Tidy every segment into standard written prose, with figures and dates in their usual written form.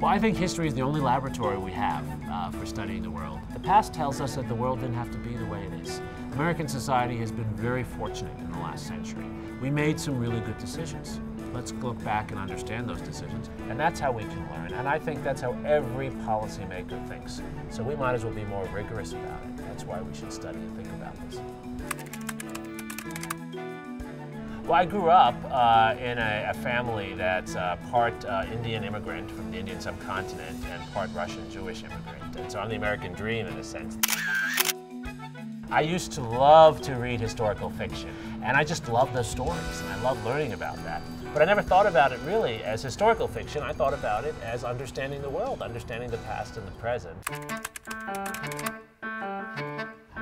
Well, I think history is the only laboratory we have for studying the world. The past tells us that the world didn't have to be the way it is. American society has been very fortunate in the last century. We made some really good decisions. Let's look back and understand those decisions, and that's how we can learn. And I think that's how every policymaker thinks. So we might as well be more rigorous about it. That's why we should study and think about this. Well, I grew up in a family that's part Indian immigrant from the Indian subcontinent and part Russian Jewish immigrant. And so I'm the American dream in a sense. I used to love to read historical fiction, and I just love those stories, and I love learning about that. But I never thought about it really as historical fiction. I thought about it as understanding the world, understanding the past and the present.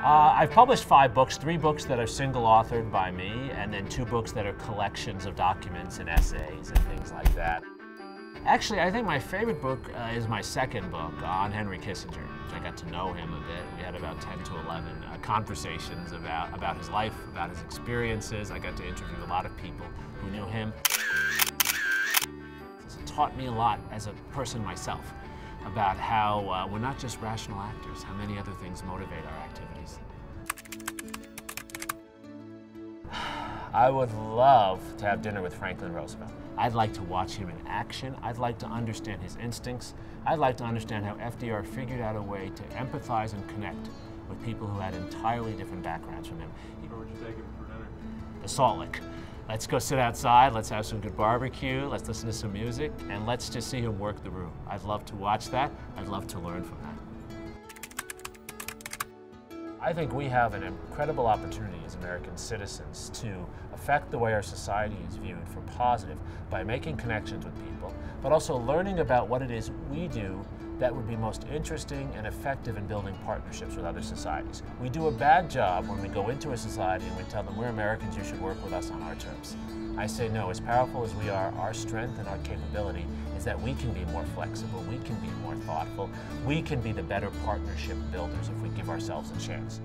I've published 5 books, 3 books that are single-authored by me, and then 2 books that are collections of documents and essays and things like that. Actually, I think my favorite book is my second book on Henry Kissinger. I got to know him a bit. We had about 10 to 11 conversations about his life, about his experiences. I got to interview a lot of people who knew him. It taught me a lot as a person myself about how we're not just rational actors, how many other things motivate our activities. I would love to have dinner with Franklin Roosevelt. I'd like to watch him in action. I'd like to understand his instincts. I'd like to understand how FDR figured out a way to empathize and connect with people who had entirely different backgrounds from him. Where would you take him for dinner? The Salt Lick. Let's go sit outside, let's have some good barbecue, let's listen to some music, and let's just see him work the room. I'd love to watch that. I'd love to learn from that. I think we have an incredible opportunity as American citizens to affect the way our society is viewed for positive by making connections with people, but also learning about what it is we do that would be most interesting and effective in building partnerships with other societies. We do a bad job when we go into a society and we tell them, we're Americans, you should work with us on our terms. I say no, as powerful as we are, our strength and our capability is that we can be more flexible, we can be more thoughtful, we can be the better partnership builders if we give ourselves a chance.